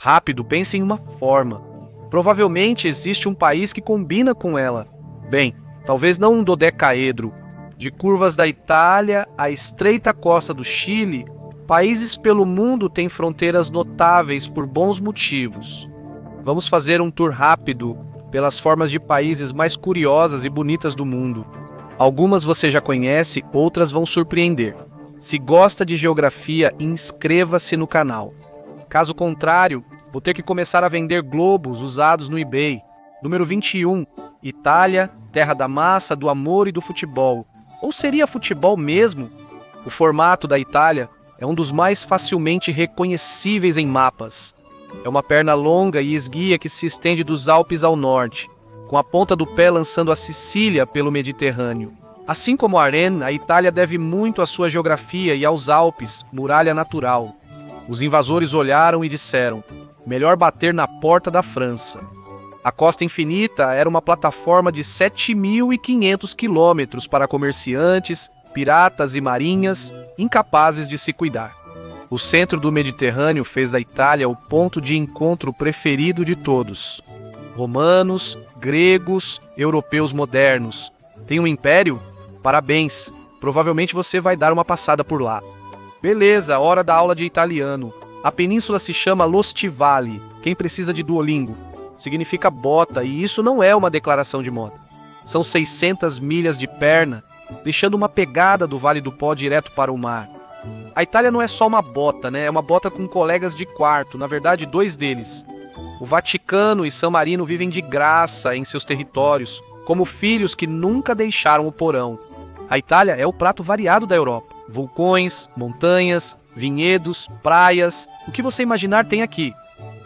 Rápido, pense em uma forma. Provavelmente existe um país que combina com ela. Bem, talvez não um dodecaedro. De curvas da Itália à estreita costa do Chile, países pelo mundo têm fronteiras notáveis por bons motivos. Vamos fazer um tour rápido pelas formas de países mais curiosas e bonitas do mundo. Algumas você já conhece, outras vão surpreender. Se gosta de geografia, inscreva-se no canal. Caso contrário, vou ter que começar a vender globos usados no eBay. Número 21, Itália, terra da massa, do amor e do futebol. Ou seria futebol mesmo? O formato da Itália é um dos mais facilmente reconhecíveis em mapas. É uma perna longa e esguia que se estende dos Alpes ao norte, com a ponta do pé lançando a Sicília pelo Mediterrâneo. Assim como a Rennes, a Itália deve muito à sua geografia e aos Alpes, muralha natural. Os invasores olharam e disseram: melhor bater na porta da França. A Costa Infinita era uma plataforma de 7.500 quilômetros para comerciantes, piratas e marinhas incapazes de se cuidar. O centro do Mediterrâneo fez da Itália o ponto de encontro preferido de todos. Romanos, gregos, europeus modernos. Tem um império? Parabéns! Provavelmente você vai dar uma passada por lá. Beleza, hora da aula de italiano. A península se chama Lo Stivali. Quem precisa de Duolingo? Significa bota, e isso não é uma declaração de moda. São 600 milhas de perna, deixando uma pegada do Vale do Pó direto para o mar. A Itália não é só uma bota, né? É uma bota com colegas de quarto, na verdade 2 deles. O Vaticano e San Marino vivem de graça em seus territórios, como filhos que nunca deixaram o porão. A Itália é o prato variado da Europa. Vulcões, montanhas, vinhedos, praias, o que você imaginar tem aqui.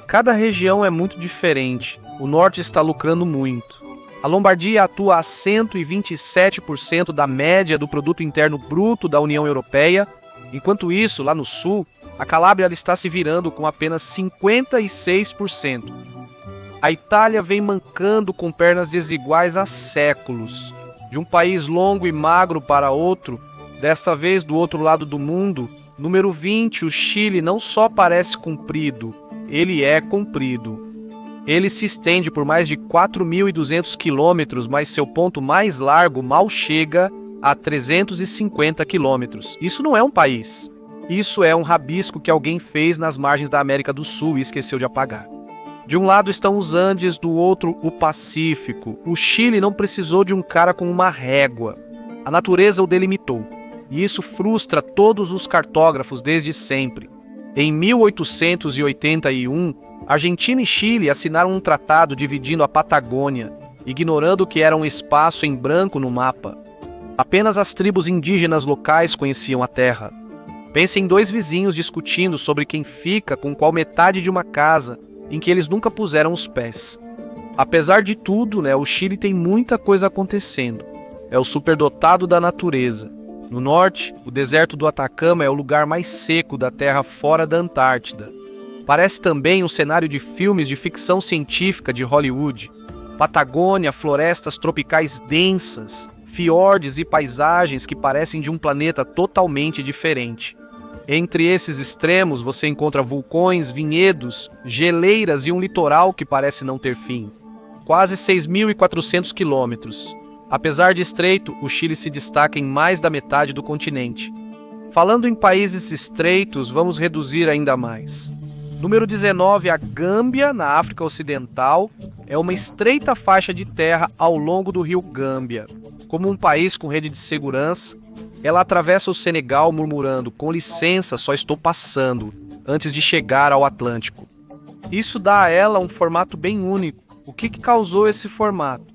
Cada região é muito diferente. O norte está lucrando muito. A Lombardia atua a 127% da média do produto interno bruto da União Europeia. Enquanto isso, lá no sul, a Calábria está se virando com apenas 56%. A Itália vem mancando com pernas desiguais há séculos. De um país longo e magro para outro, desta vez do outro lado do mundo, número 20, o Chile não só parece comprido, ele é comprido. Ele se estende por mais de 4.200 quilômetros, mas seu ponto mais largo mal chega a 350 quilômetros. Isso não é um país. Isso é um rabisco que alguém fez nas margens da América do Sul e esqueceu de apagar. De um lado estão os Andes, do outro o Pacífico. O Chile não precisou de um cara com uma régua. A natureza o delimitou. E isso frustra todos os cartógrafos desde sempre. Em 1881, Argentina e Chile assinaram um tratado dividindo a Patagônia, ignorando que era um espaço em branco no mapa. Apenas as tribos indígenas locais conheciam a terra. Pense em 2 vizinhos discutindo sobre quem fica com qual metade de uma casa em que eles nunca puseram os pés. Apesar de tudo, o Chile tem muita coisa acontecendo. É o superdotado da natureza. No norte, o deserto do Atacama é o lugar mais seco da Terra fora da Antártida. Parece também um cenário de filmes de ficção científica de Hollywood. Patagônia, florestas tropicais densas, fiordes e paisagens que parecem de um planeta totalmente diferente. Entre esses extremos você encontra vulcões, vinhedos, geleiras e um litoral que parece não ter fim. Quase 6.400 quilômetros. Apesar de estreito, o Chile se destaca em mais da metade do continente. Falando em países estreitos, vamos reduzir ainda mais. Número 19, a Gâmbia, na África Ocidental, é uma estreita faixa de terra ao longo do rio Gâmbia. Como um país com rede de segurança, ela atravessa o Senegal murmurando: com licença, só estou passando, antes de chegar ao Atlântico. Isso dá a ela um formato bem único. O que causou esse formato?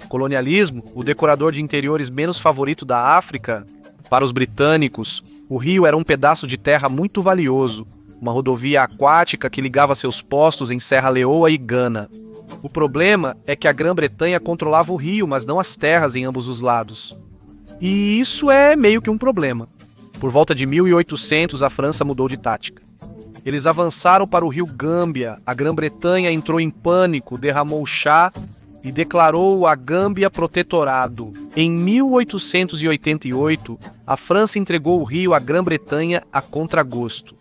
Colonialismo, o decorador de interiores menos favorito da África? Para os britânicos, o rio era um pedaço de terra muito valioso, uma rodovia aquática que ligava seus postos em Serra Leoa e Gana. O problema é que a Grã-Bretanha controlava o rio, mas não as terras em ambos os lados. E isso é meio que um problema. Por volta de 1800, a França mudou de tática. Eles avançaram para o rio Gâmbia, a Grã-Bretanha entrou em pânico, derramou chá e declarou a Gâmbia protetorado. Em 1888, a França entregou o rio à Grã-Bretanha a contragosto.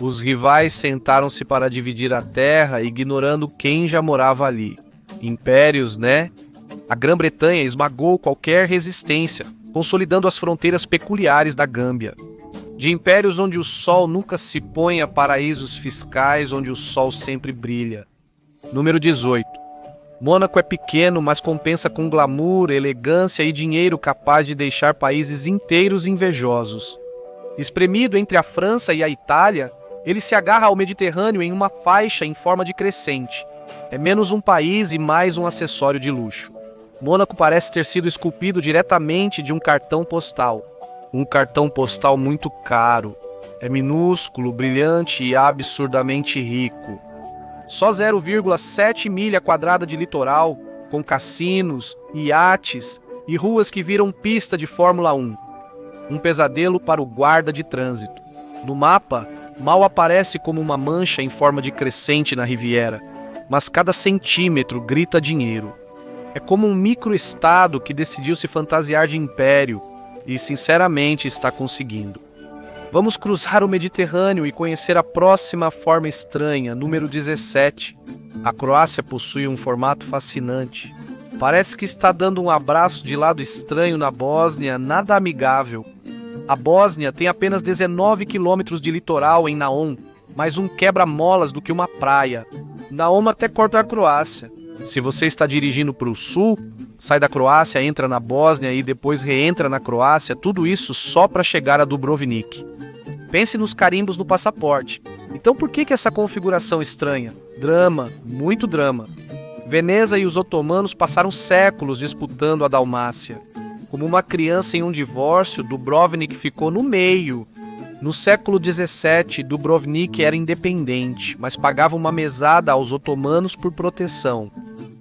Os rivais sentaram-se para dividir a terra, ignorando quem já morava ali. Impérios, né? A Grã-Bretanha esmagou qualquer resistência, consolidando as fronteiras peculiares da Gâmbia. De impérios onde o sol nunca se põe a paraísos fiscais onde o sol sempre brilha. Número 18. Mônaco é pequeno, mas compensa com glamour, elegância e dinheiro capaz de deixar países inteiros invejosos. Espremido entre a França e a Itália, ele se agarra ao Mediterrâneo em uma faixa em forma de crescente. É menos um país e mais um acessório de luxo. Mônaco parece ter sido esculpido diretamente de um cartão postal. Um cartão postal muito caro. É minúsculo, brilhante e absurdamente rico. Só 0,7 milha quadrada de litoral, com cassinos, iates e ruas que viram pista de Fórmula 1. Um pesadelo para o guarda de trânsito. No mapa, mal aparece como uma mancha em forma de crescente na Riviera, mas cada centímetro grita dinheiro. É como um microestado que decidiu se fantasiar de império e, sinceramente, está conseguindo. Vamos cruzar o Mediterrâneo e conhecer a próxima forma estranha, número 17. A Croácia possui um formato fascinante. Parece que está dando um abraço de lado estranho na Bósnia, nada amigável. A Bósnia tem apenas 19 quilômetros de litoral em Naum, mais um quebra-molas do que uma praia. Naum até corta a Croácia. Se você está dirigindo para o sul, sai da Croácia, entra na Bósnia e depois reentra na Croácia, tudo isso só para chegar a Dubrovnik. Pense nos carimbos no passaporte. Então por que essa configuração estranha? Drama, muito drama. Veneza e os otomanos passaram séculos disputando a Dalmácia. Como uma criança em um divórcio, Dubrovnik ficou no meio. No século XVII, Dubrovnik era independente, mas pagava uma mesada aos otomanos por proteção.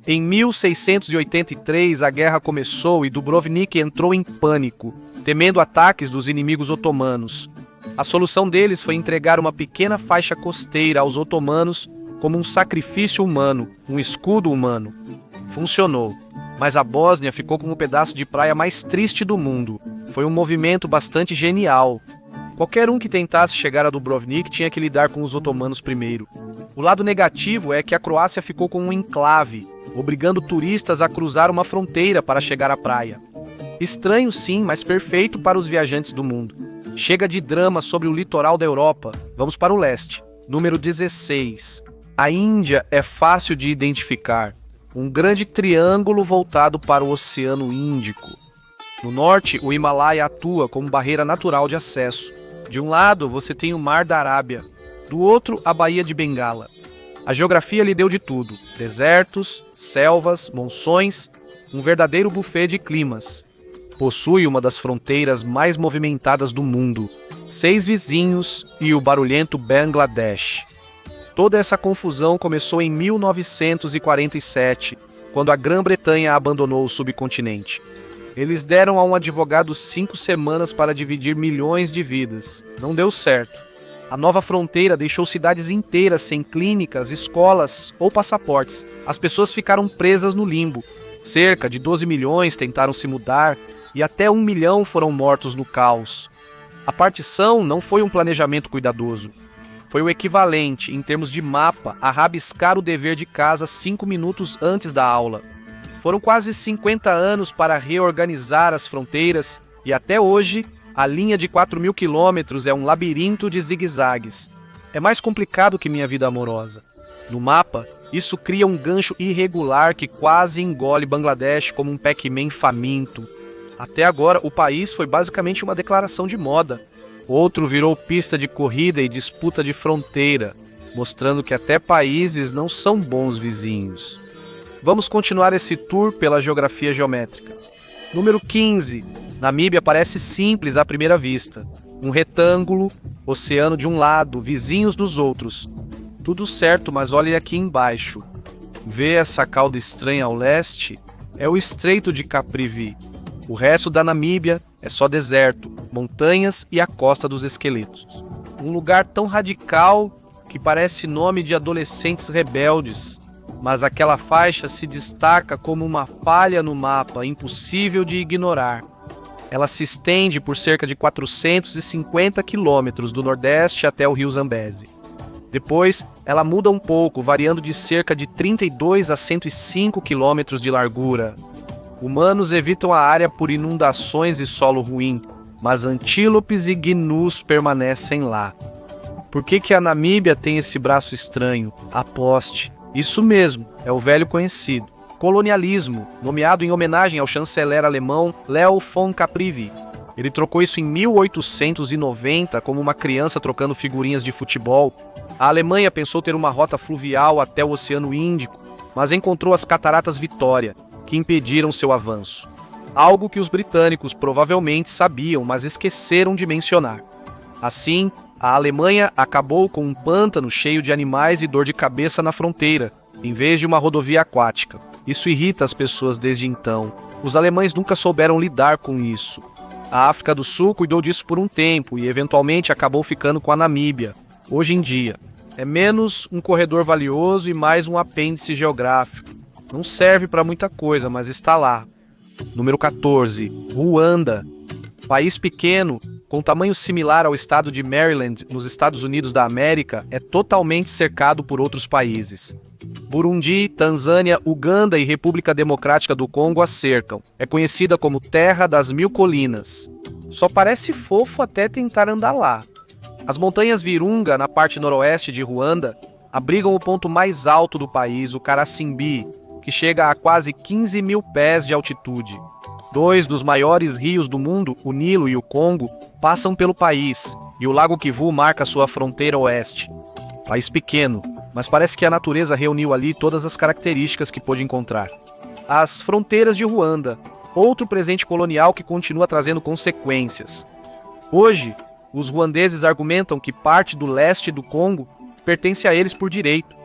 Em 1683, a guerra começou e Dubrovnik entrou em pânico, temendo ataques dos inimigos otomanos. A solução deles foi entregar uma pequena faixa costeira aos otomanos como um sacrifício humano, um escudo humano. Funcionou, mas a Bósnia ficou como o pedaço de praia mais triste do mundo. Foi um movimento bastante genial. Qualquer um que tentasse chegar a Dubrovnik tinha que lidar com os otomanos primeiro. O lado negativo é que a Croácia ficou com um enclave, obrigando turistas a cruzar uma fronteira para chegar à praia. Estranho sim, mas perfeito para os viajantes do mundo. Chega de drama sobre o litoral da Europa. Vamos para o leste. Número 16. A Índia é fácil de identificar. Um grande triângulo voltado para o Oceano Índico. No norte, o Himalaia atua como barreira natural de acesso. De um lado, você tem o Mar da Arábia. Do outro, a Baía de Bengala. A geografia lhe deu de tudo. Desertos, selvas, monções, um verdadeiro buffet de climas. Possui uma das fronteiras mais movimentadas do mundo, 6 vizinhos e o barulhento Bangladesh. Toda essa confusão começou em 1947, quando a Grã-Bretanha abandonou o subcontinente. Eles deram a um advogado 5 semanas para dividir milhões de vidas. Não deu certo. A nova fronteira deixou cidades inteiras sem clínicas, escolas ou passaportes. As pessoas ficaram presas no limbo. Cerca de 12 milhões tentaram se mudar e até 1 milhão foram mortos no caos. A partição não foi um planejamento cuidadoso. Foi o equivalente, em termos de mapa, a rabiscar o dever de casa 5 minutos antes da aula. Foram quase 50 anos para reorganizar as fronteiras e até hoje a linha de 4.000 quilômetros é um labirinto de zigue-zagues. É mais complicado que minha vida amorosa. No mapa, isso cria um gancho irregular que quase engole Bangladesh como um Pac-Man faminto. Até agora, o país foi basicamente uma declaração de moda. Outro virou pista de corrida e disputa de fronteira, mostrando que até países não são bons vizinhos. Vamos continuar esse tour pela geografia geométrica. Número 15. Namíbia parece simples à primeira vista. Um retângulo, oceano de um lado, vizinhos dos outros. Tudo certo, mas olhe aqui embaixo. Vê essa cauda estranha ao leste? É o Estreito de Caprivi. O resto da Namíbia é só deserto, montanhas e a Costa dos Esqueletos. Um lugar tão radical que parece nome de adolescentes rebeldes, mas aquela faixa se destaca como uma falha no mapa, impossível de ignorar. Ela se estende por cerca de 450 quilômetros do nordeste até o rio Zambeze. Depois, ela muda um pouco, variando de cerca de 32 a 105 quilômetros de largura. Humanos evitam a área por inundações e solo ruim, mas antílopes e gnus permanecem lá. Por que a Namíbia tem esse braço estranho? Aposte. Isso mesmo, é o velho conhecido. Colonialismo, nomeado em homenagem ao chanceler alemão Leo von Caprivi. Ele trocou isso em 1890, como uma criança trocando figurinhas de futebol. A Alemanha pensou ter uma rota fluvial até o Oceano Índico, mas encontrou as Cataratas Vitória, que impediram seu avanço. Algo que os britânicos provavelmente sabiam, mas esqueceram de mencionar. Assim, a Alemanha acabou com um pântano cheio de animais e dor de cabeça na fronteira, em vez de uma rodovia aquática. Isso irrita as pessoas desde então. Os alemães nunca souberam lidar com isso. A África do Sul cuidou disso por um tempo e eventualmente acabou ficando com a Namíbia. Hoje em dia, é menos um corredor valioso e mais um apêndice geográfico. Não serve para muita coisa, mas está lá. Número 14. Ruanda. País pequeno, com tamanho similar ao estado de Maryland, nos Estados Unidos da América, é totalmente cercado por outros países. Burundi, Tanzânia, Uganda e República Democrática do Congo a cercam. É conhecida como Terra das Mil Colinas. Só parece fofo até tentar andar lá. As montanhas Virunga, na parte noroeste de Ruanda, abrigam o ponto mais alto do país, o Karasimbi, que chega a quase 15 mil pés de altitude. Dois dos maiores rios do mundo, o Nilo e o Congo, passam pelo país, e o Lago Kivu marca sua fronteira oeste. País pequeno, mas parece que a natureza reuniu ali todas as características que pôde encontrar. As fronteiras de Ruanda, outro presente colonial que continua trazendo consequências. Hoje, os ruandeses argumentam que parte do leste do Congo pertence a eles por direito.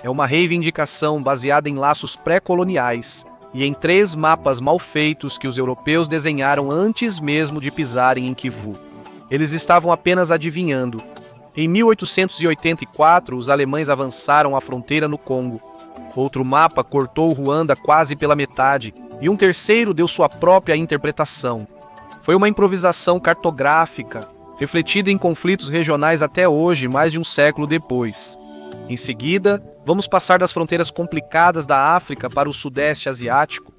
É uma reivindicação baseada em laços pré-coloniais e em 3 mapas mal feitos que os europeus desenharam antes mesmo de pisarem em Kivu. Eles estavam apenas adivinhando. Em 1884, os alemães avançaram a fronteira no Congo. Outro mapa cortou Ruanda quase pela metade, e um terceiro deu sua própria interpretação. Foi uma improvisação cartográfica, refletida em conflitos regionais até hoje, mais de um século depois. Em seguida, vamos passar das fronteiras complicadas da África para o Sudeste Asiático.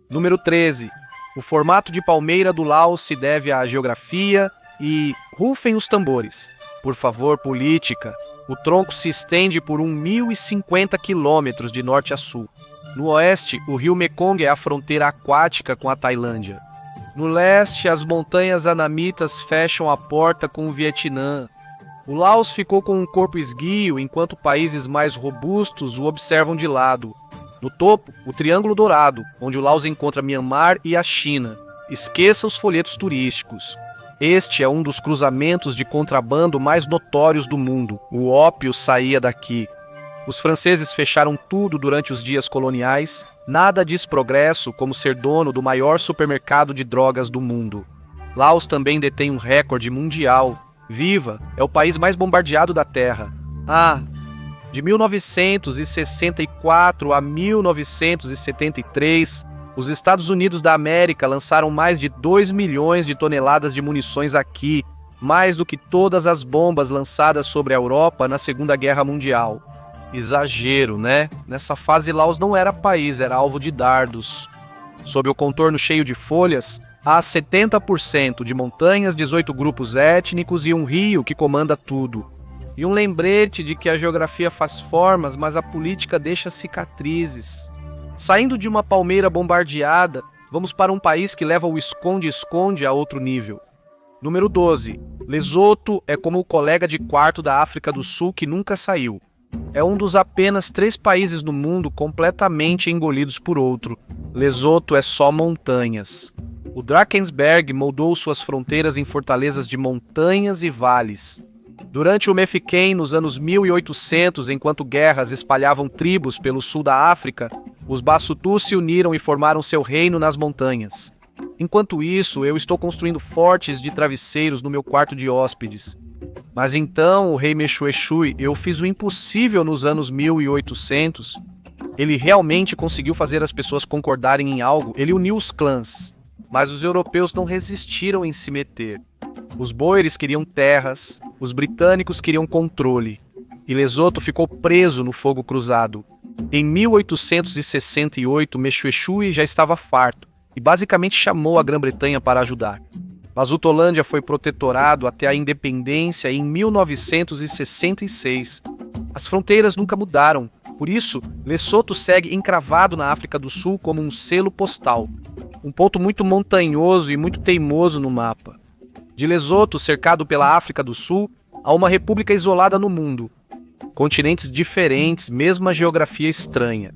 Número 13. O formato de palmeira do Laos se deve à geografia e rufem os tambores. Por favor, política. O tronco se estende por 1.050 quilômetros de norte a sul. No oeste, o rio Mekong é a fronteira aquática com a Tailândia. No leste, as montanhas Anamitas fecham a porta com o Vietnã. O Laos ficou com um corpo esguio, enquanto países mais robustos o observam de lado. No topo, o Triângulo Dourado, onde o Laos encontra Myanmar e a China. Esqueça os folhetos turísticos. Este é um dos cruzamentos de contrabando mais notórios do mundo. O ópio saía daqui. Os franceses fecharam tudo durante os dias coloniais. Nada diz progresso como ser dono do maior supermercado de drogas do mundo. Laos também detém um recorde mundial. Viva! É o país mais bombardeado da Terra. De 1964 a 1973, os Estados Unidos da América lançaram mais de 2 milhões de toneladas de munições aqui, mais do que todas as bombas lançadas sobre a Europa na Segunda Guerra Mundial. Exagero, né? Nessa fase, Laos não era país, era alvo de dardos. Sob o contorno cheio de folhas, há 70% de montanhas, 18 grupos étnicos e um rio que comanda tudo. E um lembrete de que a geografia faz formas, mas a política deixa cicatrizes. Saindo de uma palmeira bombardeada, vamos para um país que leva o esconde-esconde a outro nível. Número 12. Lesoto é como o colega de quarto da África do Sul que nunca saiu. É um dos apenas 3 países no mundo completamente engolidos por outro. Lesoto é só montanhas. O Drakensberg moldou suas fronteiras em fortalezas de montanhas e vales. Durante o Mefiquém, nos anos 1800, enquanto guerras espalhavam tribos pelo sul da África, os Bassutus se uniram e formaram seu reino nas montanhas. Enquanto isso, eu estou construindo fortes de travesseiros no meu quarto de hóspedes. Mas então, o rei Meshueshui, eu fiz o impossível nos anos 1800. Ele realmente conseguiu fazer as pessoas concordarem em algo. Ele uniu os clãs. mas os europeus não resistiram em se meter. Os boeres queriam terras, os britânicos queriam controle, e Lesoto ficou preso no fogo cruzado. Em 1868, Mexuexui já estava farto e basicamente chamou a Grã-Bretanha para ajudar. Mas Utolândia foi protetorado até a independência em 1966. As fronteiras nunca mudaram, por isso, Lesoto segue encravado na África do Sul como um selo postal, um ponto muito montanhoso e muito teimoso no mapa. De Lesoto, cercado pela África do Sul, há uma república isolada no mundo. Continentes diferentes, mesma geografia estranha.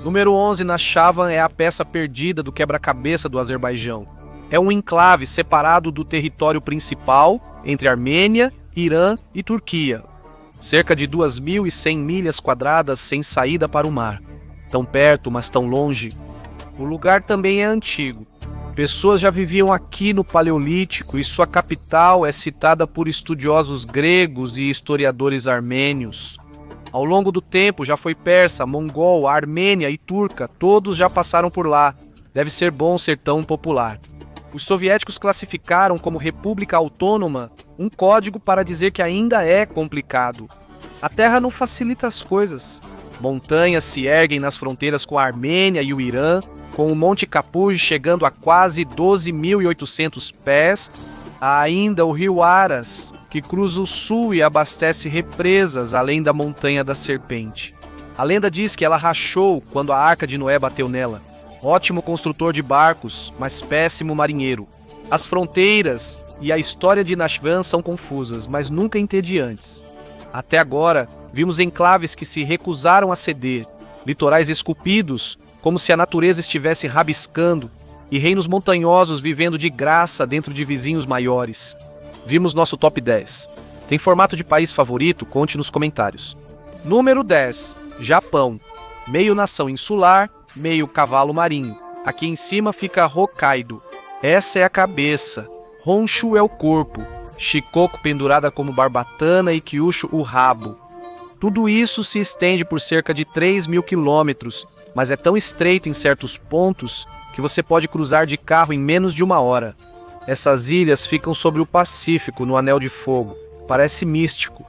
Número 11, Nakhchivan é a peça perdida do quebra-cabeça do Azerbaijão. É um enclave separado do território principal entre Armênia, Irã e Turquia. Cerca de 2.100 milhas quadradas sem saída para o mar. Tão perto, mas tão longe. O lugar também é antigo. Pessoas já viviam aqui no Paleolítico e sua capital é citada por estudiosos gregos e historiadores armênios. Ao longo do tempo já foi persa, mongol, armênia e turca, todos já passaram por lá. Deve ser bom ser tão popular. Os soviéticos classificaram como república autônoma um código para dizer que ainda é complicado. A terra não facilita as coisas. Montanhas se erguem nas fronteiras com a Armênia e o Irã, com o Monte Kapuj chegando a quase 12.800 pés. Há ainda o rio Aras, que cruza o sul e abastece represas além da Montanha da Serpente. A lenda diz que ela rachou quando a Arca de Noé bateu nela. Ótimo construtor de barcos, mas péssimo marinheiro. As fronteiras e a história de Nakhchivan são confusas, mas nunca entediantes. Até agora, vimos enclaves que se recusaram a ceder, litorais esculpidos, como se a natureza estivesse rabiscando, e reinos montanhosos vivendo de graça dentro de vizinhos maiores. Vimos nosso top 10. Tem formato de país favorito? Conte nos comentários. Número 10. Japão. Meio nação insular, meio cavalo marinho. Aqui em cima fica Hokkaido. Essa é a cabeça. Honshu é o corpo. Shikoku pendurada como barbatana e Kyushu o rabo. Tudo isso se estende por cerca de 3.000 quilômetros, mas é tão estreito em certos pontos que você pode cruzar de carro em menos de 1 hora. Essas ilhas ficam sobre o Pacífico, no Anel de Fogo. Parece místico.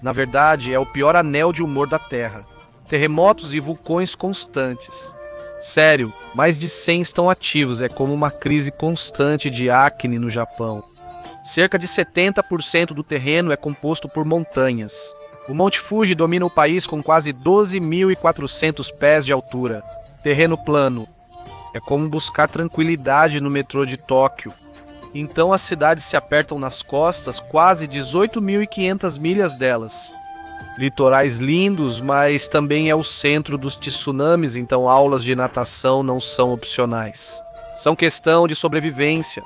Na verdade, é o pior anel de humor da Terra. Terremotos e vulcões constantes. Sério, mais de 100 estão ativos, é como uma crise constante de acne no Japão. Cerca de 70% do terreno é composto por montanhas. O Monte Fuji domina o país com quase 12.400 pés de altura. Terreno plano. É como buscar tranquilidade no metrô de Tóquio. Então as cidades se apertam nas costas, quase 18.500 milhas delas. Litorais lindos, mas também é o centro dos tsunamis, então aulas de natação não são opcionais. São questão de sobrevivência.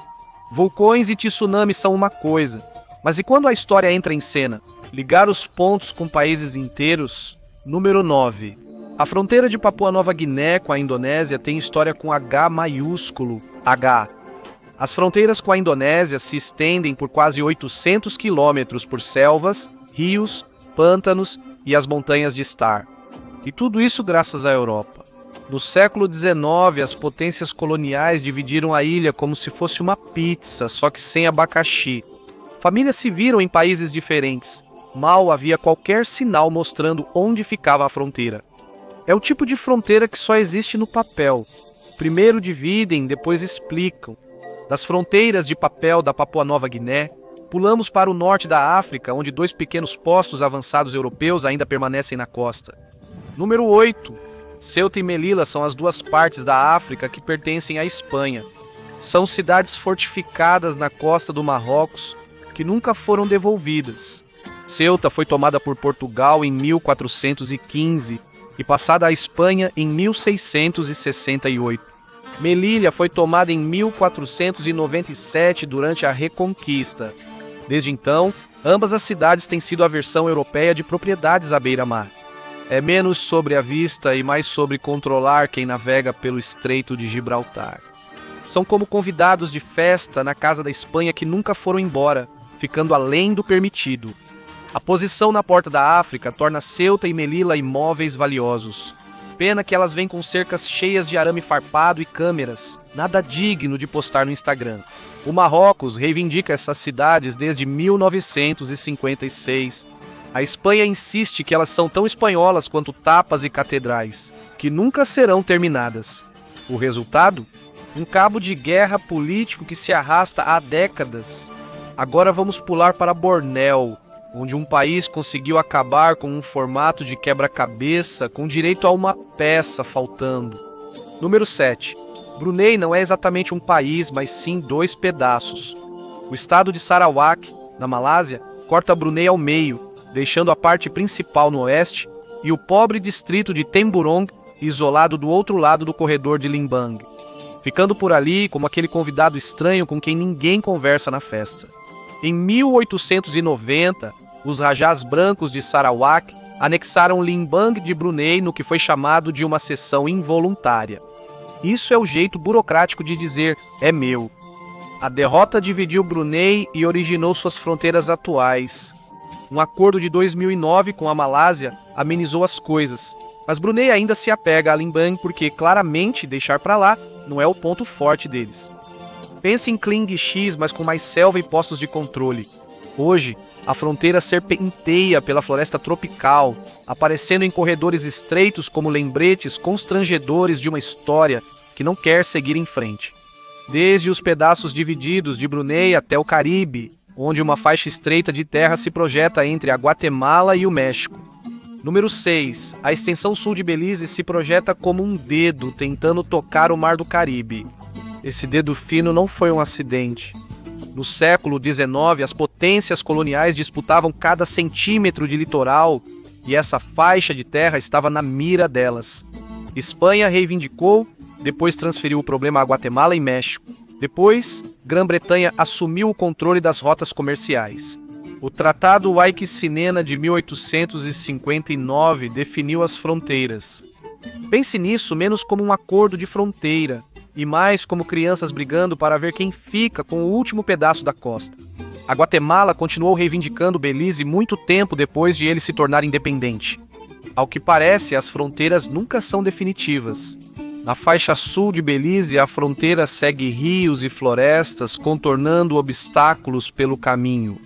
Vulcões e tsunamis são uma coisa, mas e quando a história entra em cena? Ligar os pontos com países inteiros? Número 9. A fronteira de Papua Nova Guiné com a Indonésia tem história com H maiúsculo, H. As fronteiras com a Indonésia se estendem por quase 800 quilômetros por selvas, rios, pântanos e as montanhas de Star. E tudo isso graças à Europa. No século XIX, as potências coloniais dividiram a ilha como se fosse uma pizza, só que sem abacaxi. Famílias se viram em países diferentes. Mal havia qualquer sinal mostrando onde ficava a fronteira. É o tipo de fronteira que só existe no papel. Primeiro dividem, depois explicam. Das fronteiras de papel da Papua Nova Guiné, pulamos para o norte da África, onde 2 pequenos postos avançados europeus ainda permanecem na costa. Número 8. Ceuta e Melilla são as 2 partes da África que pertencem à Espanha. São cidades fortificadas na costa do Marrocos que nunca foram devolvidas. Ceuta foi tomada por Portugal em 1415 e passada à Espanha em 1668. Melilla foi tomada em 1497 durante a Reconquista. Desde então, ambas as cidades têm sido a versão europeia de propriedades à beira-mar. É menos sobre a vista e mais sobre controlar quem navega pelo Estreito de Gibraltar. São como convidados de festa na casa da Espanha que nunca foram embora, ficando além do permitido. A posição na porta da África torna Ceuta e Melilla imóveis valiosos. Pena que elas vêm com cercas cheias de arame farpado e câmeras, nada digno de postar no Instagram. O Marrocos reivindica essas cidades desde 1956. A Espanha insiste que elas são tão espanholas quanto tapas e catedrais, que nunca serão terminadas. O resultado? Um cabo de guerra político que se arrasta há décadas. Agora vamos pular para Bornéu, onde um país conseguiu acabar com um formato de quebra-cabeça com direito a uma peça faltando. Número 7. Brunei não é exatamente um país, mas sim 2 pedaços. O estado de Sarawak, na Malásia, corta Brunei ao meio, deixando a parte principal no oeste e o pobre distrito de Temburong isolado do outro lado do corredor de Limbang, ficando por ali como aquele convidado estranho com quem ninguém conversa na festa. Em 1890, os rajás brancos de Sarawak anexaram Limbang de Brunei no que foi chamado de uma cessão involuntária. Isso é o jeito burocrático de dizer "é meu". A derrota dividiu Brunei e originou suas fronteiras atuais. Um acordo de 2009 com a Malásia amenizou as coisas, mas Brunei ainda se apega a Limbang porque claramente deixar para lá não é o ponto forte deles. Pense em Kling X, mas com mais selva e postos de controle. Hoje, a fronteira serpenteia pela floresta tropical, aparecendo em corredores estreitos como lembretes constrangedores de uma história que não quer seguir em frente. Desde os pedaços divididos de Brunei até o Caribe, onde uma faixa estreita de terra se projeta entre a Guatemala e o México. Número 6. A extensão sul de Belize se projeta como um dedo tentando tocar o Mar do Caribe. Esse dedo fino não foi um acidente. No século XIX, as potências coloniais disputavam cada centímetro de litoral e essa faixa de terra estava na mira delas. Espanha reivindicou, depois transferiu o problema a Guatemala e México. Depois, Grã-Bretanha assumiu o controle das rotas comerciais. O Tratado Waiquicina de 1859 definiu as fronteiras. Pense nisso menos como um acordo de fronteira, e mais como crianças brigando para ver quem fica com o último pedaço da costa. A Guatemala continuou reivindicando Belize muito tempo depois de ele se tornar independente. Ao que parece, as fronteiras nunca são definitivas. Na faixa sul de Belize, a fronteira segue rios e florestas, contornando obstáculos pelo caminho.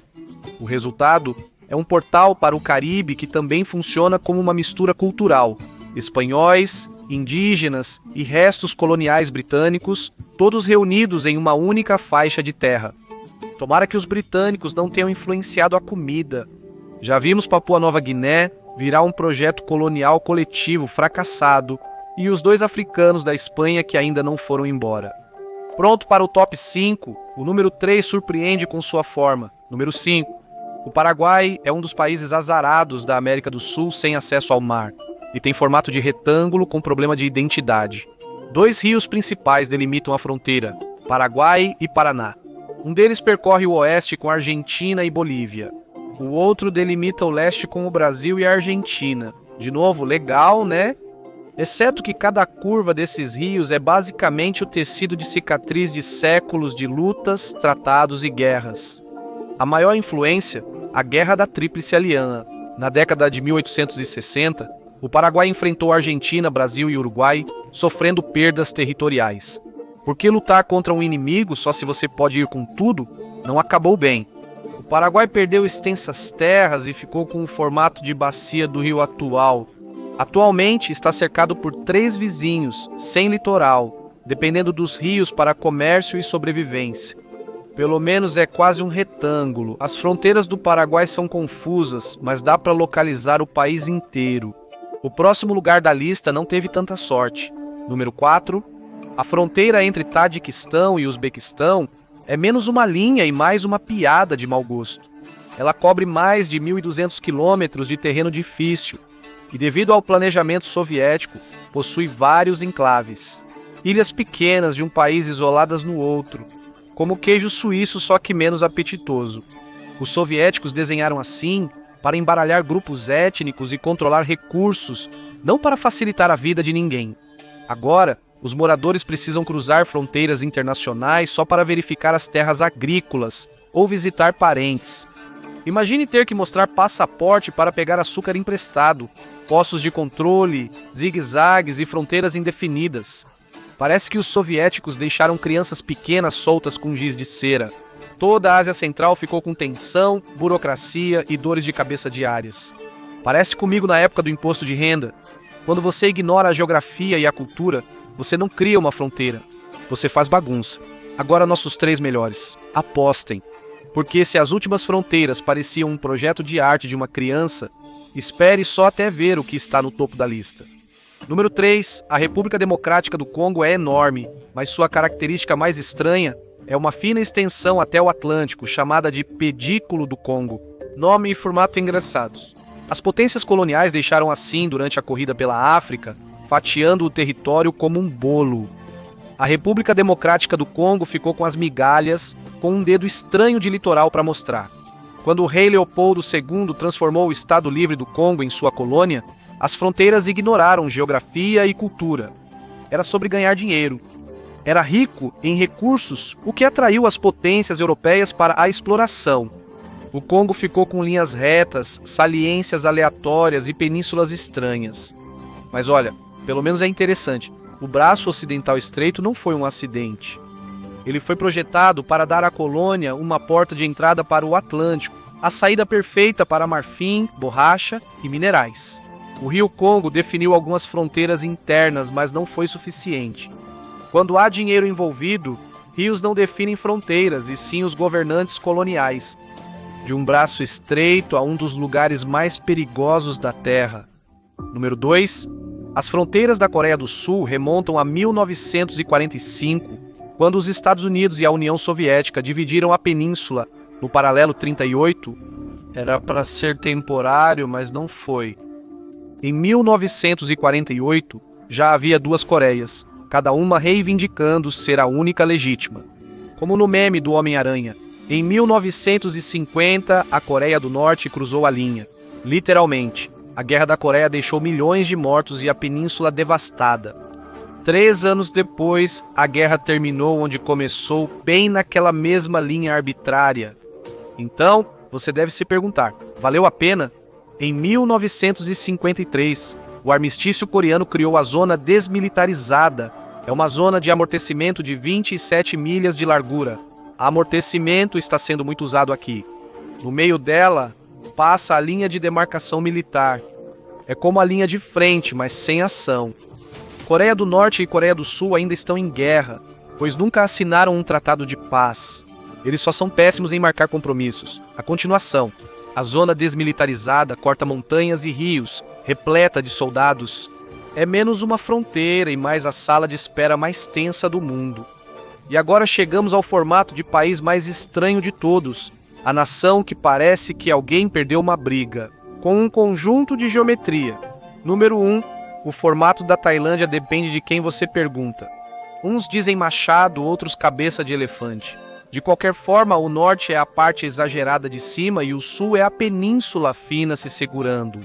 O resultado é um portal para o Caribe que também funciona como uma mistura cultural. Espanhóis, indígenas e restos coloniais britânicos, todos reunidos em uma única faixa de terra. Tomara que os britânicos não tenham influenciado a comida. Já vimos Papua Nova Guiné virar um projeto colonial coletivo fracassado e os 2 africanos da Espanha que ainda não foram embora. Pronto para o top 5, o número 3 surpreende com sua forma. Número 5. O Paraguai é um dos países azarados da América do Sul sem acesso ao mar e tem formato de retângulo com problema de identidade. 2 rios principais delimitam a fronteira, Paraguai e Paraná. Um deles percorre o oeste com Argentina e Bolívia. O outro delimita o leste com o Brasil e a Argentina. De novo, legal, né? Exceto que cada curva desses rios é basicamente o tecido de cicatriz de séculos de lutas, tratados e guerras. A maior influência, a Guerra da Tríplice Aliança. Na década de 1860, o Paraguai enfrentou a Argentina, Brasil e Uruguai, sofrendo perdas territoriais. Porque lutar contra um inimigo só se você pode ir com tudo, não acabou bem. O Paraguai perdeu extensas terras e ficou com o formato de bacia do rio atual. Atualmente está cercado por 3 vizinhos, sem litoral, dependendo dos rios para comércio e sobrevivência. Pelo menos é quase um retângulo. As fronteiras do Paraguai são confusas, mas dá para localizar o país inteiro. O próximo lugar da lista não teve tanta sorte. Número 4. A fronteira entre Tadiquistão e Uzbequistão é menos uma linha e mais uma piada de mau gosto. Ela cobre mais de 1.200 quilômetros de terreno difícil e, devido ao planejamento soviético, possui vários enclaves. Ilhas pequenas de um país isoladas no outro, como o queijo suíço, só que menos apetitoso. Os soviéticos desenharam assim para embaralhar grupos étnicos e controlar recursos, não para facilitar a vida de ninguém. Agora, os moradores precisam cruzar fronteiras internacionais só para verificar as terras agrícolas ou visitar parentes. Imagine ter que mostrar passaporte para pegar açúcar emprestado. postos de controle, zigue-zagues e fronteiras indefinidas. Parece que os soviéticos deixaram crianças pequenas soltas com giz de cera. Toda a Ásia Central ficou com tensão, burocracia e dores de cabeça diárias. Parece comigo na época do imposto de renda. Quando você ignora a geografia e a cultura, você não cria uma fronteira. Você faz bagunça. Agora nossos 3 melhores. Apostem. Porque se as últimas fronteiras pareciam um projeto de arte de uma criança, espere só até ver o que está no topo da lista. Número 3. A República Democrática do Congo é enorme, mas sua característica mais estranha é uma fina extensão até o Atlântico, chamada de Pedículo do Congo. Nome e formato engraçados. As potências coloniais deixaram assim durante a corrida pela África, fatiando o território como um bolo. A República Democrática do Congo ficou com as migalhas, com um dedo estranho de litoral para mostrar. Quando o rei Leopoldo II transformou o Estado Livre do Congo em sua colônia, as fronteiras ignoraram geografia e cultura. Era sobre ganhar dinheiro. Era rico em recursos, o que atraiu as potências europeias para a exploração. O Congo ficou com linhas retas, saliências aleatórias e penínsulas estranhas. Mas olha, pelo menos é interessante. O braço ocidental estreito não foi um acidente. Ele foi projetado para dar à colônia uma porta de entrada para o Atlântico, a saída perfeita para marfim, borracha e minerais. O rio Congo definiu algumas fronteiras internas, mas não foi suficiente. Quando há dinheiro envolvido, rios não definem fronteiras, e sim os governantes coloniais. De um braço estreito a um dos lugares mais perigosos da Terra. Número 2. As fronteiras da Coreia do Sul remontam a 1945, quando os Estados Unidos e a União Soviética dividiram a península no paralelo 38. Era para ser temporário, mas não foi. Em 1948, já havia 2 Coreias, cada uma reivindicando ser a única legítima. Como no meme do Homem-Aranha, em 1950, a Coreia do Norte cruzou a linha. Literalmente, a Guerra da Coreia deixou milhões de mortos e a península devastada. 3 anos depois, a guerra terminou onde começou, bem naquela mesma linha arbitrária. Então, você deve se perguntar, valeu a pena? Em 1953, o armistício coreano criou a Zona Desmilitarizada. É uma zona de amortecimento de 27 milhas de largura. Amortecimento está sendo muito usado aqui. No meio dela, passa a linha de demarcação militar. É como a linha de frente, mas sem ação. Coreia do Norte e Coreia do Sul ainda estão em guerra, pois nunca assinaram um tratado de paz. Eles só são péssimos em marcar compromissos. A continuação. A zona desmilitarizada corta montanhas e rios, repleta de soldados. É menos uma fronteira e mais a sala de espera mais tensa do mundo. E agora chegamos ao formato de país mais estranho de todos. A nação que parece que alguém perdeu uma briga, com um conjunto de geometria. Número 1. O formato da Tailândia depende de quem você pergunta. Uns dizem machado, outros cabeça de elefante. De qualquer forma, o norte é a parte exagerada de cima e o sul é a península fina se segurando.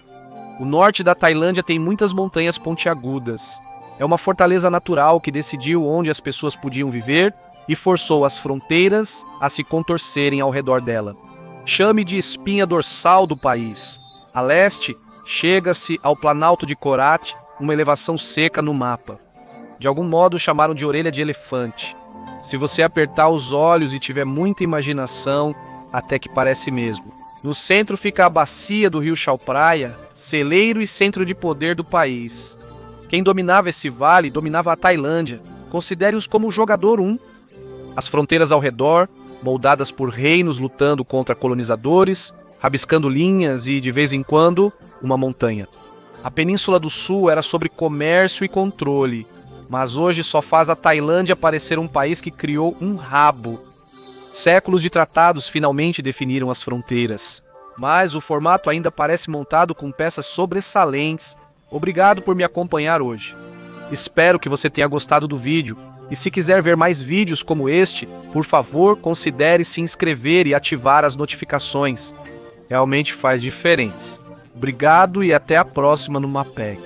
O norte da Tailândia tem muitas montanhas pontiagudas. É uma fortaleza natural que decidiu onde as pessoas podiam viver e forçou as fronteiras a se contorcerem ao redor dela. Chame de espinha dorsal do país. A leste, chega-se ao Planalto de Korat, uma elevação seca no mapa. De algum modo chamaram de orelha de elefante. Se você apertar os olhos e tiver muita imaginação, até que parece mesmo. No centro fica a bacia do rio Chao Phraya, celeiro e centro de poder do país. Quem dominava esse vale dominava a Tailândia. Considere-os como o jogador 1. As fronteiras ao redor, moldadas por reinos lutando contra colonizadores, rabiscando linhas e, de vez em quando, uma montanha. A Península do Sul era sobre comércio e controle, mas hoje só faz a Tailândia parecer um país que criou um rabo. Séculos de tratados finalmente definiram as fronteiras, mas o formato ainda parece montado com peças sobressalentes. Obrigado por me acompanhar hoje. Espero que você tenha gostado do vídeo, e se quiser ver mais vídeos como este, por favor, considere se inscrever e ativar as notificações. Realmente faz diferença. Obrigado e até a próxima no Mapec.